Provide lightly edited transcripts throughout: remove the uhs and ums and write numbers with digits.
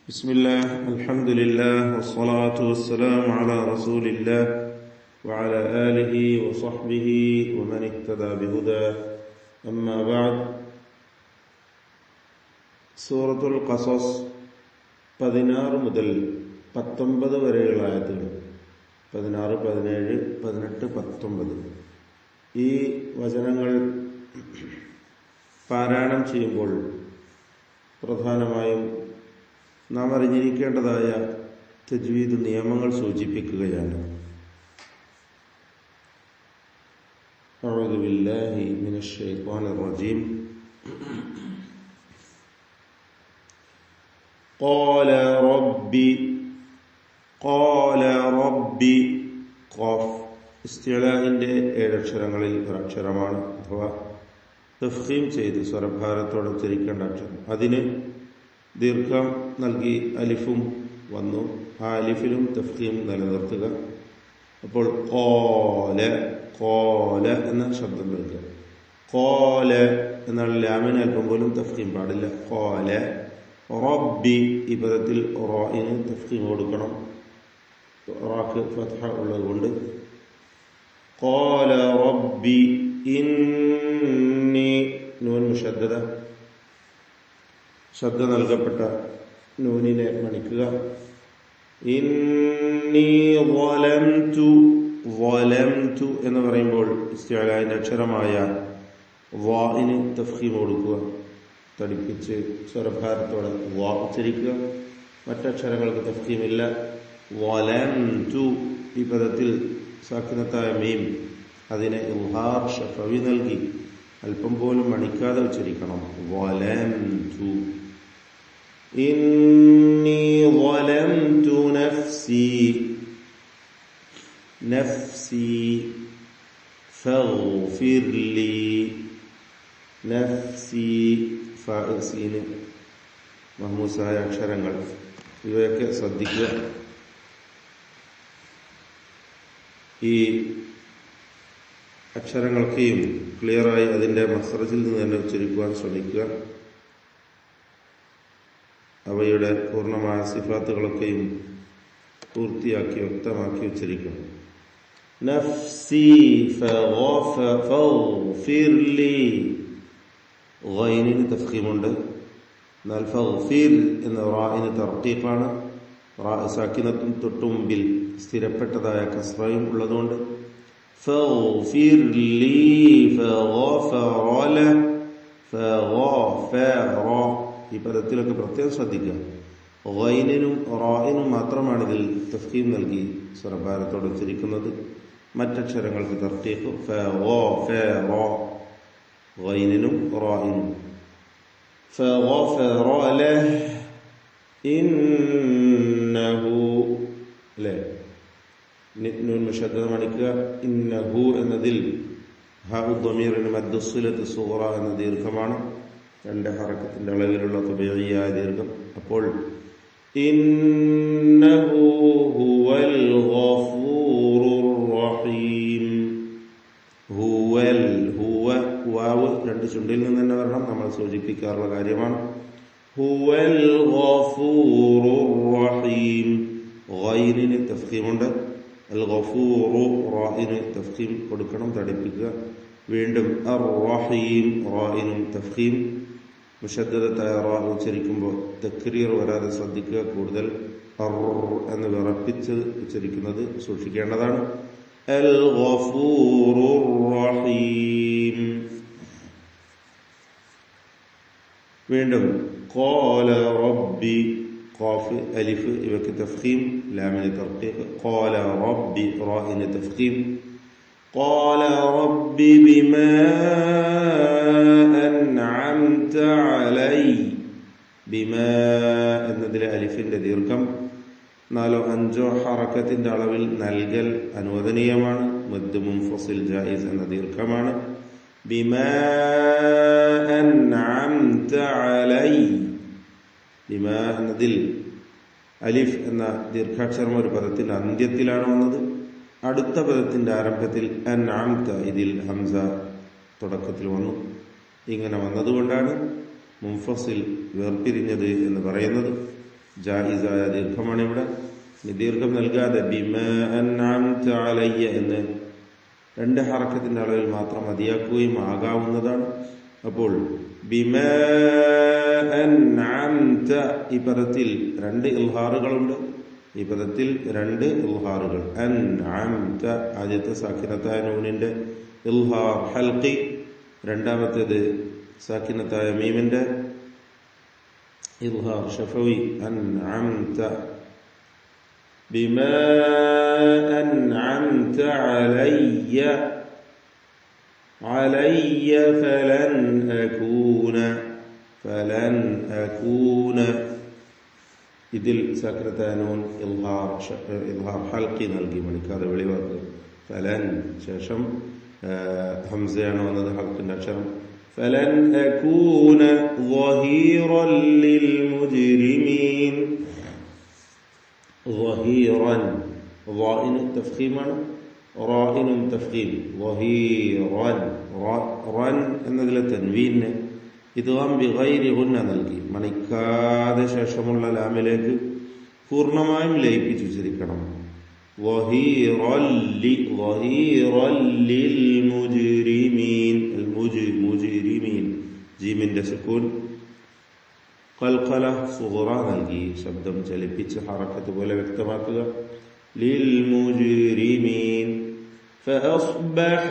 ബിസ്മില്ലാഹ് അൽഹംദുലില്ലാഹ് വസ്സലാത്തു വസ്സലാമു അലാ റസൂലില്ലാഹ് വഅലാ ആലിഹി വസഹ്ബിഹി വമൻ ഇഹ്തദാ ബിഹുദാഹ്. അമ്മാ ബഅദ്. സൂറത്തുൽ ഖസസ് 16 മുതൽ 19 വരെയുള്ള ആയത്തുകൾ, 16, 17, 18, 19 ഈ വചനങ്ങൾ പാരായണം ചെയ്യുമ്പോൾ പ്രധാനമായും നാം അറിഞ്ഞിരിക്കേണ്ടതായ തജ്വീദ് നിയമങ്ങൾ സൂചിപ്പിക്കുകയാണ്. അഊദു ബില്ലാഹി മിനശ് ശൈത്വാനിർ റജീം. ഖാല റബ്ബി ഖാഫ് ഇസ്തിഅലാഇന്റെ 7 അക്ഷരങ്ങളിൽ ഒരക്ഷരമാണ്, അഥവാ തഫ്ഖീം ചെയ്ത് സ്വരഭാരത്തോടെ ഉച്ചരിക്കേണ്ട അക്ഷരം. അതിന് ദീർഘം നൽകി അലിഫും വന്നു. ആ അലിഫിലും തഫ്ഖീം നിലനിർത്തുക. അപ്പോൾ ഖാല എന്ന ശബ്ദം കേൾക്കുക. ഖാല എന്നാൽ ലാമിന് അല്പം പോലും തഫ്ഖീം പാടില്ല. ഖാല റബ്ബി, ഈ പദത്തിൽ റാഇന് തഫ്ഖീം കൊടുക്കണം. റാക്ക് ഫത്ഹ ഉള്ളതുകൊണ്ട് ഖാല റബ്ബി ഇന്നി, നൂൻ മുശദ്ദദ, ശബ്ദ നൽകപ്പെട്ട നൂനിനെ മണിക്കുക. ഇന്നി വലംതു എന്ന് പറയുമ്പോൾ ഇസ്തിഅലാഇന്റെ അക്ഷരമായ വാഇന് തഫ്ഖീം കൊടുക്കുക. തടിപ്പിച്ച് സ്വരഭാരത്തോടെ വാ ഉച്ചരിക്കുക. മറ്റക്ഷരങ്ങൾക്ക് തഫ്ഖീമില്ല. വലംതു, ഈ പദത്തിൽ സാക്കിനത്തായ മീം, അതിനെ ഇൽഹാർ ഷഫവി നൽകി അല്പം പോലും മണിക്കാതെ ഉച്ചരിക്കണം. വലംതു. ഇന്നി വലംതു നഫ്സി ഫഗ്ഫിർ ലി. നഫ്സി, ഫഅസീന് മഹ്മൂസായ അക്ഷരങ്ങൾ, ഇവയൊക്കെ ശ്രദ്ധിക്കുക. ഈ അക്ഷരങ്ങളൊക്കെയും ക്ലിയറായി അതിൻ്റെ മഖ്റജിൽ നിന്ന് തന്നെ ഉച്ചരിക്കുവാൻ ശ്രമിക്കുക. അവയുടെ പൂർണ്ണമായ സിഫാത്തുകളൊക്കെയും പൂർത്തിയാക്കി വ്യക്തമാക്കി ഉച്ചരിക്കണം. നഫ്സി ഫഗ്ഫിർ ലി, ഗൈനിന് തഫ്ഖീമുണ്ട്. എന്നാൽ ഫഗ്ഫിർ എന്ന റാഇന് തർഖീഖാണ്. റാ സാക്കിനത്തും തൊട്ടുമുമ്പിൽ സ്ഥിരപ്പെട്ടതായ കസ്റയും ഉള്ളതുകൊണ്ട് ഫഗ്ഫിർ ലി ഫഗഫറ ലഹു ഫഗഫറ, ഈ പദത്തിലൊക്കെ പ്രത്യേകം ശ്രദ്ധിക്കുക. ഗൈനിനും റാഇനും മാത്രമാണ് ഇതിൽ തഫ്ഖീം നൽകി സ്വരഭാരത്തോടെ ഉച്ചരിക്കുന്നത്. മറ്റക്ഷരങ്ങൾക്ക് തർഖീഖ് ഫഗഫറ, ഗൈനിനും റാഇനും. ഫഗഫറ ലഹു ഇന്നഹു, അല്ലേ, നൂൻ മുശദ്ദദ മണിക്കുക. ഇന്നഹു എന്നതിൽ ഹാഉ ദ്വമീറിന് മദ്ദുസ്സിലത്ത് സുഗ്റ എന്ന ദീർഘമാണ്, 2 ഹറക്കത്തിന്റെ അളവിലുള്ള തബീഇയായ ദീർഘം. അപ്പോൾ ഇന്നഹു ഹുവൽ ഗഫൂറുർ റഹീം. വാവ് 2 ചുണ്ടിൽ നിന്ന് തന്നെ വരണം, നമ്മൾ സൂചിപ്പിക്കാറുള്ള കാര്യമാണ്. ഹുവൽ ഗഫൂറുർ റഹീം, ഗൈനിന് തഫ്ഖീമുണ്ട്. അൽ ഗഫൂറു, റാഇന് തഫ്ഖീം കൊടുക്കണം, തടിപ്പിക്കുക. വീണ്ടും അർ റഹീം, റാഇനും തഫ്ഖീം. മുശദ്ദദത്തായ റാ ഉച്ചരിക്കുമ്പോൾ തക്രീർ വരാതെ ശ്രദ്ധിക്കുക. കൂടുതൽ അർ എന്ന് വിറപ്പിച്ച് ഉച്ചരിക്കുന്നത് സൂക്ഷിക്കേണ്ടതാണ്. അൽ ഗഫൂറുർ റഹീം. വീണ്ടും ഖാല റബ്ബി, ഖാഫ് അലിഫ് ഇവയ്ക്ക് തഫ്ഖീം, ലാമിന് തർഖീഖ്. ഖാല റബ്ബി, റാഇന് തഫ്ഖീം. ഖാല റബ്ബി ബിമാ അൻഅംത അലൈ. ബിമാ എന്നതിലെ അലിഫിന്റെ ദീർഘം 4-5 ഹറക്കത്തിന്റെ അളവിൽ നൽകൽ അനുവദനീയമാണ്. മദ് മുൻഫസിൽ ജായിസ് എന്ന ദീർഘമാണ്. ബിമാ അൻഅംത അലൈ. ബിമാ എന്നതിൽ അലിഫ് എന്ന ദീർഘാക്ഷരം ഒരു പദത്തിന്റെ അന്ത്യത്തിലാണ് വന്നത്. അടുത്ത പദത്തിന്റെ ആരംഭത്തിൽ അൻഅംത, ഇതിൽ ഹംസ തുടക്കത്തിൽ വന്നു. ഇങ്ങനെ വന്നതുകൊണ്ടാണ് മുൻഫസിൽ വേർപിരിഞ്ഞത് എന്ന് പറയുന്നത്. ജായിസായ ദീർഘമാണ് ഇവിടെ. ദീർഘം നൽകാതെ ബിമാ അൻഅംത അലയ്യ എന്ന് 2 ഹറക്കത്തിന്റെ അളവിൽ മാത്രം മതിയാക്കുകയും ആകാവുന്നതാണ്. അപ്പോൾ ബിമാ അൻഅംത ഈ പദത്തിൽ 2 ഇൽഹാറുകളുണ്ട്. ഈ പദത്തിൽ 2 ഇൽഹാറുകൾ. അൻഅംത ആദ്യത്തെ സാക്കിനത്തായ നൂനിന്റെ ഇൽഹാർ ഹൽഖി, രണ്ടാമത്തേത് സാക്കിനത്തായ മീമിന്റെ ഇൽഹാർ ഷഫവി. അൻഅംത ബിമാ അൻഅംത അലയ്യ അലയ്യ ഫലൻ അകൂന ഇതിൽ സാക്കിനത്തായ നൂൻ ഇൽഹാർ ഹൽഖി നൽകി മണിക്കാതെ വെളിവാക്കുക. ഫലൻ ശേഷം ഹംസയാണ് വന്നത്, ഹൽക്കിന്റെ അക്ഷരം. ഫലൻ അകൂന ളഹീറൻ ലിൽ മുജ്രിമീൻ. ളഹീറൻ ളാഇന് തഫ്ഖീമാണ്, റാഇനും തഫ്ഖീം. ളഹീറൻ റൻ എന്നതിലെ തൻവീന് ഇദ്ഗാം ബിഗൈരി ഗുന്ന നൽകി മണിക്കാതെ ശേഷമുള്ള ലാമിലേക്ക് പൂർണ്ണമായും ലയിപ്പിച്ചു ഉച്ചരിക്കണം. ളഹീറൻ ലിൽ മുജ്രിമീൻ. മുജ്രിമീൻ ജീമിന്റെ സുക്കൂൻ. ഖൽഖല സുഗ്റ നൽകി ശബ്ദം ചലിപ്പിച്ച് ഹറക്കത്ത് പോലെ വ്യക്തമാക്കുക. ലിൽ മുജ്രിമീൻ. فأصبح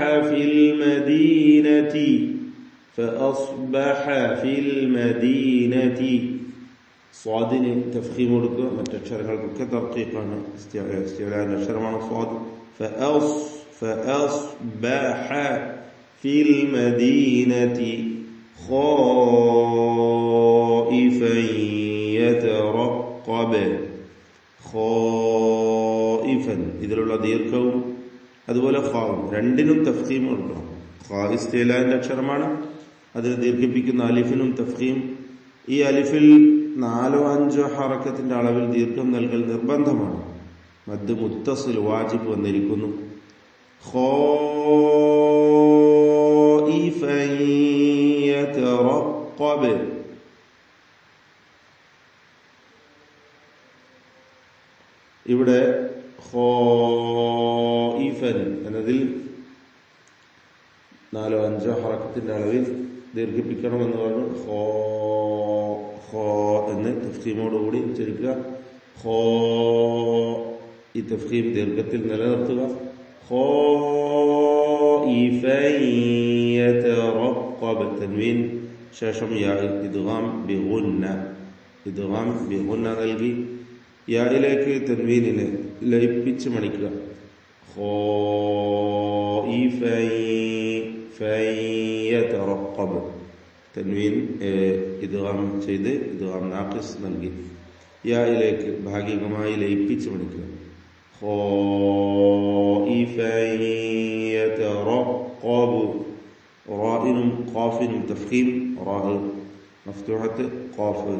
في المدينة സ്വാദിന് തഫ്ഖീം കൊടുക്കുക. മറ്റക്ഷരങ്ങൾക്കൊക്കെ തർക്കീഖാണ്, ഇസ്തിഅലാന്റെ അക്ഷരമാണ് സ്വാദ്. فأصبح في المدينة خائفا يترقب. خائفا ഇതിലുള്ള ദീർഘവും അതുപോലെ ഖാവും രണ്ടിനും തഫ്ഖീം കൊടുക്കണം. ഖാ ഇസ്തിഅലാന്റെ അക്ഷരമാണ്, അതിന് ദീർഘിപ്പിക്കുന്ന അലിഫിനും തഫ്ഖീം. ഈ അലിഫിൽ 4-5 ഹറക്കത്തിന്റെ അളവിൽ ദീർഘം നൽകൽ നിർബന്ധമാണ്. മദ് മുത്തസിൽ വാജിബ് വന്നിരിക്കുന്നു. ഖായിഫൻ യതറഖബ്. ഇവിടെ ഖായിഫൻ എന്നതിൽ 4-5 ഹറക്കത്തിന്റെ അളവിൽ ദീർഘിപ്പിക്കണമെന്ന് പറഞ്ഞു. എന്ന് തഫ്ഖീമോടുകൂടി ഉച്ചരിക്കുക. ഈ തഫ്ഖീം ദീർഘത്തിൽ നിലനിർത്തുക. തൻവീൻ ശേഷം ഇദ്ഗാം ബിഗുന്ന നൽകി യായിലേക്ക് തൻവീനിനെ ലയിപ്പിച്ച് മണിക്കുക. തൻവീൻ ഇദ്ഗാം ചെയ്ത് ഇദ്ഗാം നാഖിസ് നൽകി യായിലേക്ക് ഭാഗികമായി ലയിപ്പിച്ച് മണിക്കുക. റാഇനും ഖാഫിനും തഫ്ഖീം. റാ മഫ്തൂഹത്ത്, ഖാഫ്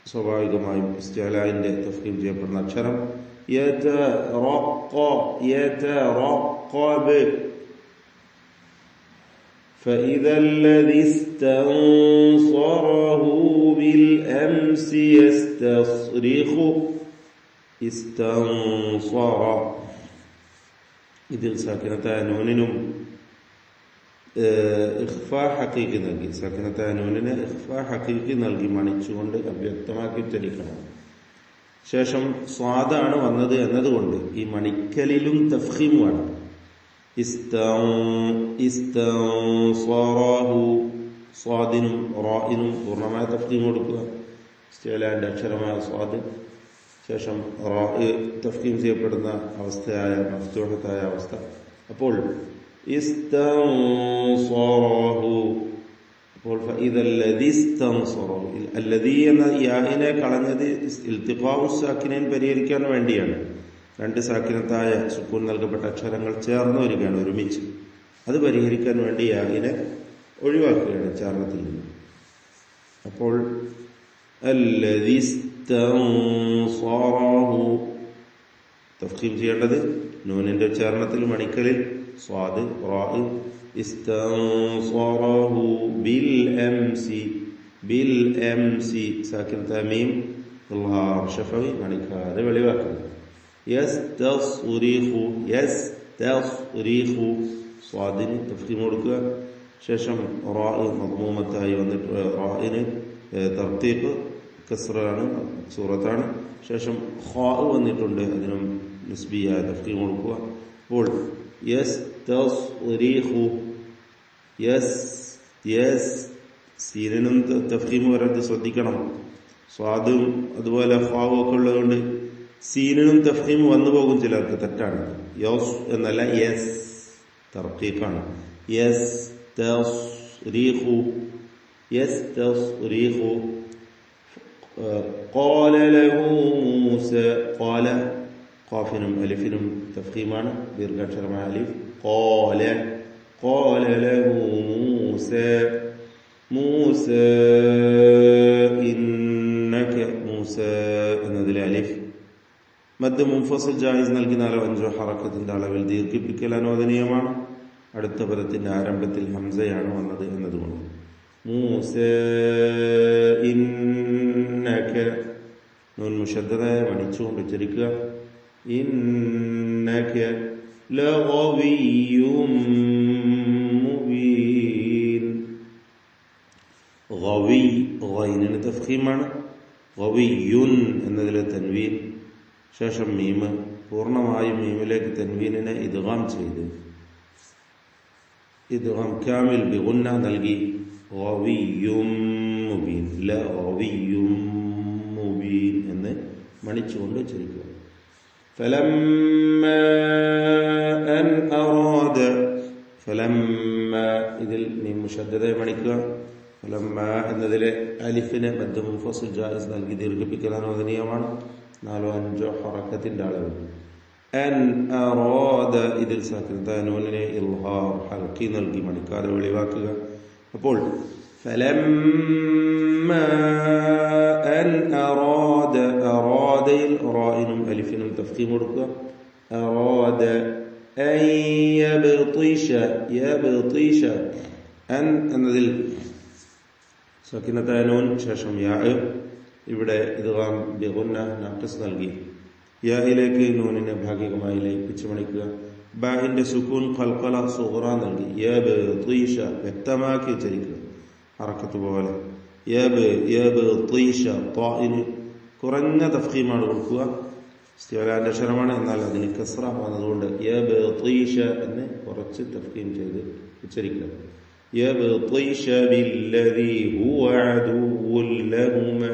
സ്വാഭാവികമായും ഇസ്തിഅലാന്റെ തഫ്ഖീം ചെയ്യപ്പെടുന്ന അക്ഷരം. يترقب. فإذا الذي استنصره بالأمس يستصرخ. استنصر ഇതിൽ സാക്കിനത്തായ നൂനിനും ഇഖ്ഫാ ഹഖീഖി നൽകി. സാക്കിനത്തായ നൂനിന് ഇഖ്ഫാ ഹഖീഖി നൽകി മണിച്ചുകൊണ്ട് അവ്യക്തമാക്കി ഉച്ചരിക്കണം. ശേഷം സ്വാദാണ് വന്നത് എന്നതുകൊണ്ട് ഈ മണിക്കലിലും തഫ്ഖീം വേണം. ഇസ്തൻസറഹു സ്വാദിനും റാഇനും പൂർണ്ണമായ തഫ്ഖീം കൊടുക്കുക. ഇസ്തിഅലാന്റെ അക്ഷരമായ സ്വാദ് ശേഷം റാ തഫ്ഖീം ചെയ്യപ്പെടുന്ന അവസ്ഥയായ മഫ്തൂഹത്തായ അവസ്ഥ. അപ്പോൾ ഇസ്തൻസറഹു. അപ്പോൾ അല്ലദീ എന്ന യാഇനെ കളഞ്ഞത് ഇൽത്തിഖാഉ സാക്കിനൈൻ പരിഹരിക്കാൻ വേണ്ടിയാണ്. 2 സാക്കിനത്തായ സുക്കൂൻ നൽകപ്പെട്ട അക്ഷരങ്ങൾ ചേർന്ന് വരികയാണ് ഒരുമിച്ച്. അത് പരിഹരിക്കാൻ വേണ്ടി യാഇനെ ഒഴിവാക്കുകയാണ് ചാരണത്തിൽ നിന്ന്. അപ്പോൾ അല്ലദീ ഇസ്തൻസറഹു തഫ്ഖീം ചെയ്യേണ്ടത് നൂനിന്റെ ഉച്ചാരണത്തിൽ മണിക്കലിൽ സ്വാദ് റാ. ഇസ്തൻസറഹു ബിൽ അംസി സാക്കിൻ തമീം ഇൽഹാർ ഷഫവി മണിക്കാതെ വെളിവാക്കുക. യസ്തസ്രീഖു യസ്തസ്രീഖു സ്വാദിന് തഫ്ഖീം കൊടുക്കുക. ശേഷം റാ മദ്മൂമത്തായി വന്നിട്ട് റാഇന് തർത്തീഖ് കസ്റാണ് സൂറത്താണ്. ശേഷം ഖാ വന്നിട്ടുണ്ട്, അതിനും നിസ്ബിയായ തഫ്ഖീം കൊടുക്കുക. അപ്പോൾ യസ്തസ്രീഖു യസ് സീനിനും തഫ്ഖീം വരാതെ ശ്രദ്ധിക്കണം. സ്വാദും അതുപോലെ ഖാവും ഒക്കെ ഉള്ളതുകൊണ്ട് സീനിനും തഫ്ഖീം വന്നു പോകും ചിലർക്ക്, തെറ്റാണ്. യോസ് എന്നല്ല യസ് തർക്കീഖാണ്. യസ്തസ്രീഖു യസ്തസ്രീഖു ഖാല ലഹു മൂസ ഖാല ഖാഫിനും അലിഫിനും തഫ്ഖീമാണ്, ദീർഘാക്ഷരമായ അലിഫ്. ഖാല ലഹു മൂസ മൂസ ഇന്നക മൂസ എന്നതിലെ അലിഫ് മദ് മുൻഫസിൽ ജായിസ് നൽകി 4-5 ഹറക്കത്തിന്റെ അളവിൽ ദീർഘിപ്പിക്കൽ അനുവദനീയമാണ്. അടുത്ത പദത്തിന്റെ ആരംഭത്തിൽ ഹംസയാണ് വന്നത് എന്നതുകൊണ്ട്. മൂസ ഇന്നക നൂൻ മുശദ്ദദ മണിച്ചുകൊണ്ട് ഉച്ചരിക്കുക. ഇന്നക ലഗവിയ്യും മുബീൻ. ഗവി ഗൈനിന് തഫ്ഖീമാണ്. ഗവിയുൻ എന്നതിലെ തൻവീൻ, ശേഷം മീമ്, പൂർണ്ണമായും മീമിലേക്ക് തൻവീനിനെ ഇദ്ഗാം ചെയ്ത് ഇദ്ഗാം കാമിൽ ബിഗുന്ന നൽകി ഗവിയും മുബീൻ ലഗവിയും മുബീൻ എന്ന് മണിച്ചുകൊണ്ട് ഉച്ചരിക്കുക. ഫലമ്മാ അൻ അറാദ ഫലമ്മാ ഇതിൽ മീം മുശദ്ദദ മണിക്കുക. ഫലമ്മാ എന്നതിലെ അലിഫിനെ മദ് മുൻഫസിൽ ജായിസ് നൽകി ദീർഘിപ്പിക്കൽ അനുവദനീയമാണ്. 4-5 ഹറക്കത്തിന്റെ അളവ്. അൻ അറാദ ഇതിൽ സാക്കിനത്തായ നൂനിനെ ഇൽഹാർ ഹൽക്കി നൽകി മണിക്കാതെ വെളിവാക്കുക. അപ്പോൾ ഫലമ്മാ അൻ അറാദ അറാദയിൽ റാഇനും അലിഫിനും തഫ്ഖീം കൊടുക്കുക. അറാദ അൻ യബ്തിഷ യബ്തിഷ അൻ എന്നതിൽ സാക്കിനത്തായ നൂൻ ശേഷം യാ, ഇവിടെ ഇദ്ഗാം ബിഗുന്ന നാഖിസ് നൽകി യായിലേക്ക് നൂനിനെ ഭാഗികമായി ലയിപ്പിച്ച് മണിക്കുക. ബാഇന്റെ സുക്കൂൻ ഖൽഖല സുഗ്റ നൽകി യബ്തീഷ വ്യക്തമാക്കി ഉച്ചരിക്കുക, ഹറക്കത്ത് പോലെ. യബ്തീഷ ത്വാഇന് കുറഞ്ഞ തഫ്ഖീമാണ് കൊടുക്കുക. ഇസ്തിഅലാന്റെ അക്ഷരമാണ്, എന്നാൽ അതിന് കസ്റ വന്നതുകൊണ്ട് യബ്തീഷ എന്ന് കുറച്ച് തഫ്ഖീം ചെയ്ത് ഉച്ചരിക്കുക. യബ്തീഷ ബില്ലദീ ഹുവ അദുവ്വുൻ ലഹുമാ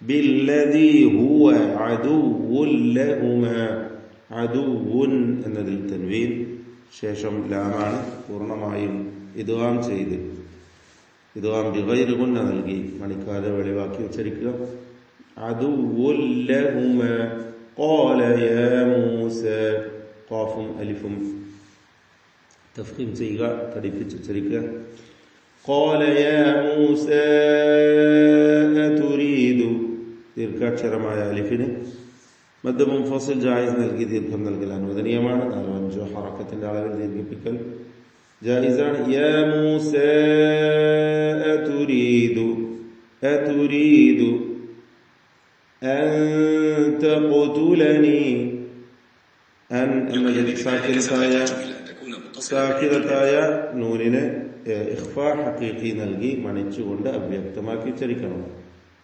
ബില്ലദീ ഹുവ അദുവ്വുൻ ലഹുമാ അദുവ്വുൻ എന്നതിൽ തൻവീൻ, ശേഷം ലാമാണ്, പൂർണ്ണമായും ഇദ്ഗാം ചെയ്ത് ഇദ്ഗാം ബിഗൈരി ഗുന്ന നൽകി മണിക്കാതെ വെളിവാക്കി ഉച്ചരിക്കുക. അദുവ്വുൻ ലഹുമാ ഖാല യാ മൂസ ഖാഫും അലിഫും തഫ്ഖീം ചെയ്യുക, തടിപ്പിച്ച് ഉച്ചരിക്കുക. ഖാല യാ മൂസ അതുരീദു ദീർഘാക്ഷരമായ അലിഫിന് മദ് മുൻഫസിൽ ജായിസ് നൽകി ദീർഘം നൽകൽ അനുവദനീയമാണ്. 4-5 ഹറക്കത്തിന്റെ അളവിൽ ദീർഘിപ്പിക്കൽ ജായിസാണ്. യാ മൂസ അതുരീദു അതുരീദു അൻ തഖ്തുലനി അൻ എന്നതിൽ സാക്കിനത്തായ നൂനിന് ഇഖ്ഫാ ഹഖീഖി നൽകി മണിച്ചുകൊണ്ട് അവ്യക്തമാക്കി ഉച്ചരിക്കണം.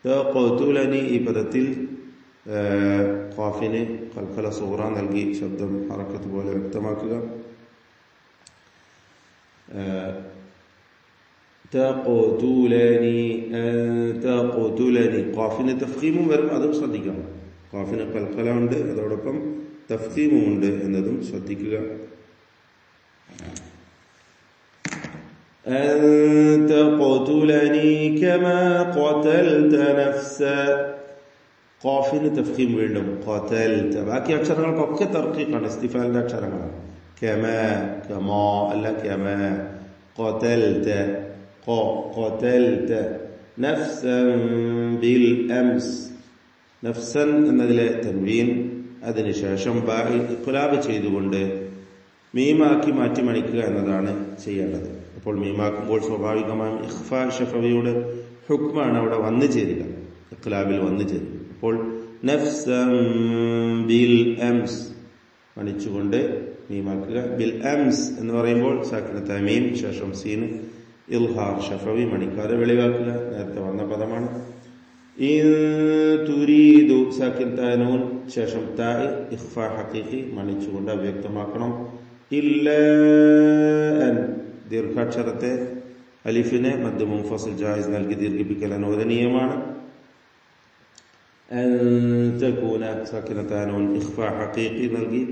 തഖ്തുലനി ഈ പദത്തിൽ ഖാഫിന് ഖൽഖല സുഗ്റ നൽകി ശബ്ദം ഹറക്കത്ത് പോലെ വ്യക്തമാക്കുക. തഖ്തുലനി തഖ്തുലനി ഖാഫിന് തഫ്ഖീമും വരും, അതും ശ്രദ്ധിക്കണം. ഖാഫിന് ഖൽഖല ഉണ്ട്, അതോടൊപ്പം തഫ്ഖീമും ഉണ്ട് എന്നതും ശ്രദ്ധിക്കുക. أن تقتلني كما قتلت نفسا ഖാഫിന് തഫ്ഖീം വീണ്ടും ഖതൽത. ബാക്കി അക്ഷരങ്ങൾക്കൊക്കെ തർക്കീഖാണ്, ഇസ്തിഫാലിന്റെ അക്ഷരങ്ങളാണ്. കമാ കമാ അല്ല കമാ ഖതൽത ഖതൽത നഫ്സൻ ബിൽ അംസ് നഫ്സൻ എന്നതിലെ തൻവീൻ അതിനുശേഷം ബാഇ ഇഖ്ലാബ് ചെയ്തുകൊണ്ട് മീമാക്കി മാറ്റി മണിക്കുക എന്നതാണ് ചെയ്യേണ്ടത്. അപ്പോൾ മീമാക്കുമ്പോൾ സ്വാഭാവികമായും ഇഖ്ഫാ ഷഫവിയുടെ ഹുക്മാണ് അവിടെ വന്നു ചേരുക. ഇഖ്ലാബിൽ വന്നു ചേരും. അപ്പോൾ നഫ്സൻ ബിൽ അംസ് മണിച്ചുകൊണ്ട് മീമാക്കുക. ബിൽ അംസ് എന്ന് പറയുമ്പോൾ സാക്കിനത്തായ മീം ശേഷം സീന് ഇൽഹാർ ഷഫവി മണിക്കാതെ വെളിവാക്കുക. നേരത്തെ വന്ന പദമാണ്. ഇൻ തുരീദു സാക്കിനത്തായ നൂൻ ശേഷം താ ഇഖ്ഫാ ഹഖീഖി മണിച്ചുകൊണ്ട് അവ്യക്തമാക്കണം. ഇല്ല അൻ ദീർഘാക്ഷരത്തെ അലിഫിനെ മദ് മുൻഫസിൽ ജായിസ് നൽകി ദീർഘിപ്പിക്കൽ അനുവദനീയമാണ്. അൻ തകൂന സാക്കിനത്തായ നൂൻ ഇഖ്ഫാ ഹഖീഖി നൽകി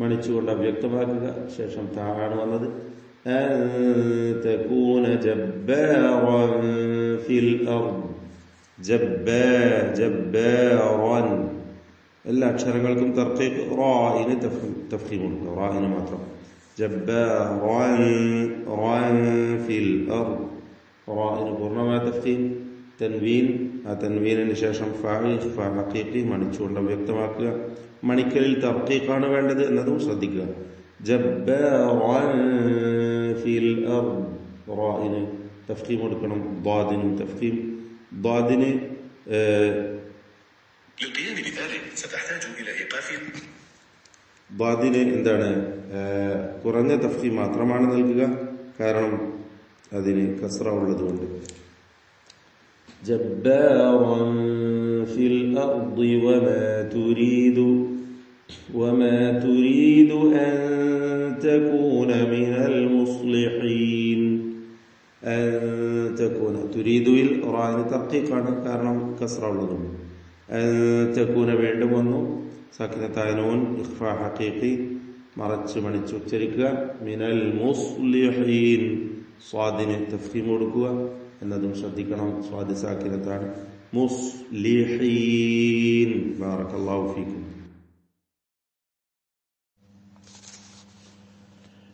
മണിച്ചുകൊണ്ട് അവ്യക്തമാക്കുക. ശേഷം താ ആണ് വന്നത്. അൻ തകൂന ജബ്ബാറൻ ഫിൽ അർദ് ജബ്ബാറൻ എല്ലാ അക്ഷരങ്ങൾക്കും തർഖീഖ്. റാഇന് തഫ്ഖീം കൊടുക്കുക. റാഇന് മാത്രം. ജബ്ബാറൻ ഫിൽ അർദ് റാഇന് പൂർണ്ണമായ തഫ്ഖീം. തൻവീൻ ആ തൻവീനിന് ശേഷം ഫാ ഹഖീഖി മണിച്ചുകൊണ്ട് വ്യക്തമാക്കുക. മണിക്കലിൽ തർഖീഖാണ് വേണ്ടത് എന്നതും ശ്രദ്ധിക്കുക. ജബ്ബാറൻ ഫിൽ അർദ് റാഇന് തഫ്ഖീം കൊടുക്കണം. ضادനും തഫ്ഖീം. ضادന് للقيام بذلك ستحتاج إلى إيقاف ضادന് എന്താണ് കുറഞ്ഞ തഫ്ഖീം മാത്രമാണ് നൽകുക, കാരണം അതിന് കസ്റ ഉള്ളതുകൊണ്ട്. ജബ്ബാറൻ ഫിൽ അർദി വമാ തുരീദു അൻ തകൂന മിനൽ മുസ്ലിഹീൻ. അൻ തകൂന തുരീദുവിൽ റാഇന് തർഖീഖാണ്, കാരണം കസ്റ ഉള്ളതുകൊണ്ട്. അൻ തകൂന വീണ്ടും വന്നു. സാക്കിനത്തായ നൂൻ ഇഖ്ഫാ ഹഖീഖി മറച്ച് മണിച്ച് ഉച്ചരിക്കുക. മിനൽ മുസ്ലിഹീൻ സ്വാദിന് തഫ്ഖീം കൊടുക്കുക എന്നതും ശ്രദ്ധിക്കണം. സ്വാദ് സാക്കിനത്താണ്. മുസ്ലിഹീൻ. ബാറക്കല്ലാഹു ഫീക്കും.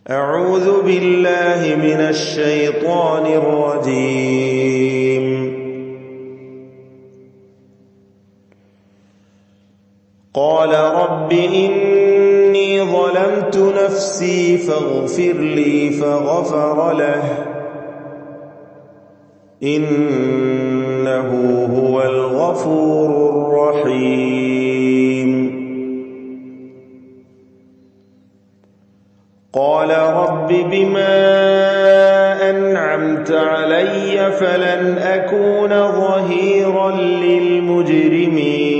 أعوذ بالله من الشيطان الرجيم. قال رب إني ظلمت نفسي فاغفر لي فغفر له إنه هو الغفور الرحيم. قال رب بما أنعمت علي فلن أكون ظهيرا للمجرمين.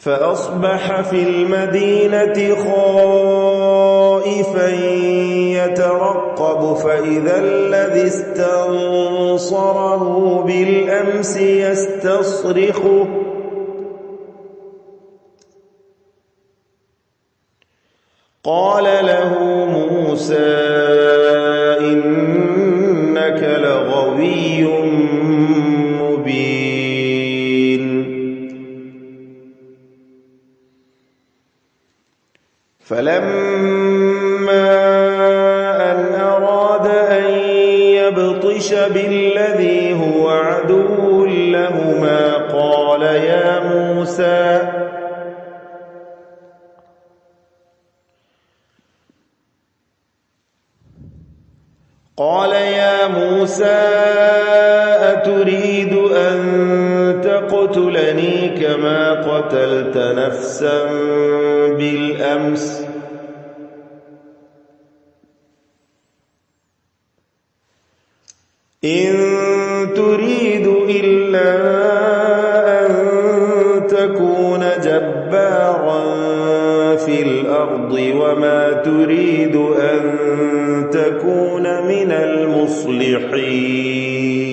فأصبح في المدينة خائفا يترقب فإذا الذي استنصره بالأمس يستصرخه قال له موسى إنك لغوي مبين. فلما أن أراد أن يبطش بالذي هو عدو لهما قال يا موسى أتريد أن تقتلني كما قتلت نفسا بالأمس إن تريد إلا أن تكون جبارا في الأرض وما تريد أن تكون من المصلحين.